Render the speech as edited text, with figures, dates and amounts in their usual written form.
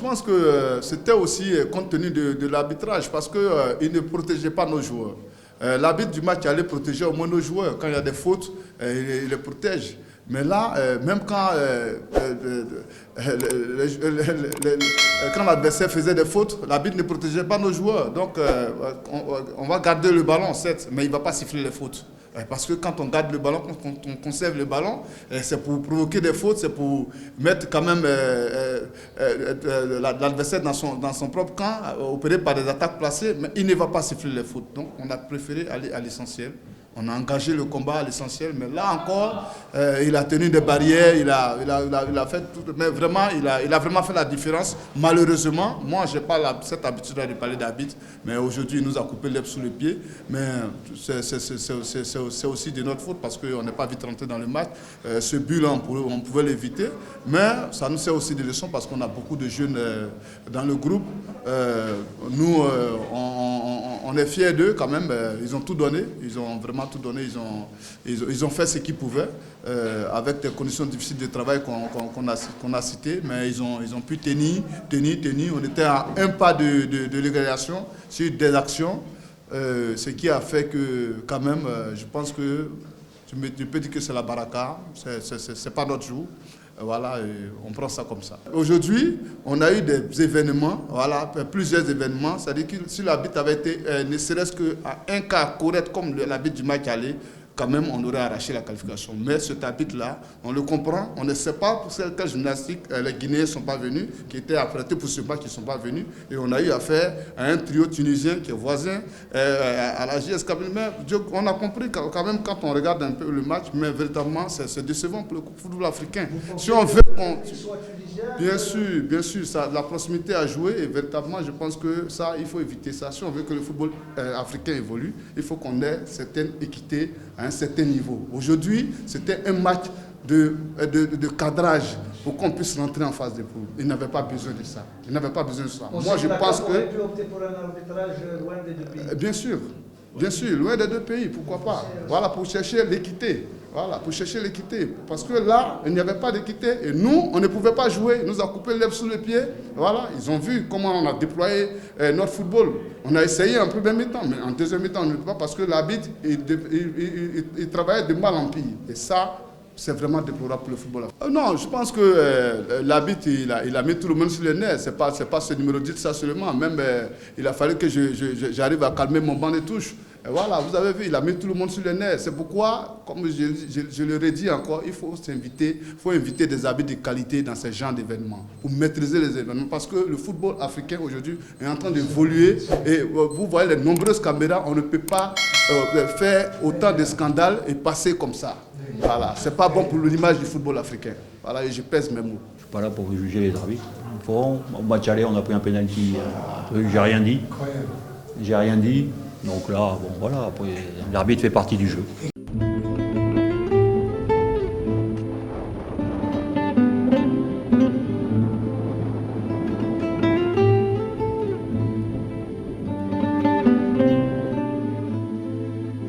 je pense que c'était aussi compte tenu de l'arbitrage parce qu'il ne protégeait pas nos joueurs. L'arbitre du match allait protéger au moins nos joueurs. Quand il y a des fautes, il les protège. Mais là, même quand l'adversaire faisait des fautes, l'arbitre ne protégeait pas nos joueurs. Donc, on va garder le ballon, certes, mais il ne va pas siffler les fautes. Parce que quand on garde le ballon, quand on conserve le ballon, c'est pour provoquer des fautes, c'est pour mettre quand même l'adversaire dans son propre camp, opéré par des attaques placées, mais il ne va pas siffler les fautes. Donc, on a préféré aller à l'essentiel. On a engagé le combat à l'essentiel, mais là encore, il a tenu des barrières, il a fait tout, mais vraiment, il a vraiment fait la différence. Malheureusement, moi, je n'ai pas cette habitude de parler d'arbitre, mais aujourd'hui, il nous a coupé l'herbe sous le pied. Mais c'est aussi de notre faute parce qu'on n'est pas vite rentré dans le match. Ce but-là, on pouvait l'éviter, mais ça nous sert aussi des leçons parce qu'on a beaucoup de jeunes dans le groupe. Nous, on est fiers d'eux quand même. Ils ont tout donné, ils ont vraiment tout donné, ils ont fait ce qu'ils pouvaient avec des conditions difficiles de travail qu'on a citées, mais ils ont pu tenir. On était à un pas de l'égalisation sur des actions, ce qui a fait que quand même, je pense que je peux dire que c'est la baraka, c'est pas notre jour. Voilà, on prend ça comme ça. Aujourd'hui, on a eu des événements, voilà, plusieurs événements. C'est-à-dire que si l'arbitre avait été ne serait-ce qu'à un cas correct comme l'arbitre du match aller, quand même, on aurait arraché la qualification. Mais cet arbitre-là, on le comprend, on ne sait pas pour quelle gymnastique les Guinéens ne sont pas venus, qui étaient apprêtés pour ce match qui ne sont pas venus. Et on a eu affaire à un trio tunisien qui est voisin à la JS Kabylie. Mais on a compris quand même quand on regarde un peu le match, mais véritablement, c'est décevant pour le football africain. Si on veut qu'on... Bien sûr, la proximité a joué et véritablement, je pense que ça, il faut éviter ça. Si on veut que le football africain évolue, il faut qu'on ait certaine équité à un certain niveau. Aujourd'hui, c'était un match de cadrage pour qu'on puisse rentrer en phase de poule. Il n'avait pas besoin de ça. Moi, je pense que... On aurait pu opter pour un arbitrage loin des deux pays. Bien sûr, loin des deux pays, pourquoi pas. Voilà, pour chercher l'équité. Parce que là, il n'y avait pas d'équité. Et nous, on ne pouvait pas jouer. Ils nous ont coupé l'herbe sous les pieds. Voilà, ils ont vu comment on a déployé notre football. On a essayé en première mi-temps, mais en deuxième mi-temps, on ne peut pas parce que l'arbitre, il travaillait de mal en pire. Et ça, c'est vraiment déplorable pour le football. Non, je pense que l'arbitre, il a mis tout le monde sur les nerfs. C'est pas ce numéro 10, ça seulement. Même, il a fallu que j'arrive à calmer mon banc de touche. Et voilà, vous avez vu, il a mis tout le monde sur les nerfs. C'est pourquoi, comme je le redis encore, il faut inviter des arbitres de qualité dans ce genre d'événements pour maîtriser les événements. Parce que le football africain aujourd'hui est en train d'évoluer. Et vous voyez les nombreuses caméras, on ne peut pas faire autant de scandales et passer comme ça. Voilà, c'est pas bon pour l'image du football africain. Voilà, et je pèse mes mots. Je ne suis pas là pour juger les arbitres. Au match aller, on a pris un penalty. J'ai rien dit. Donc là, bon voilà, après l'arbitre fait partie du jeu.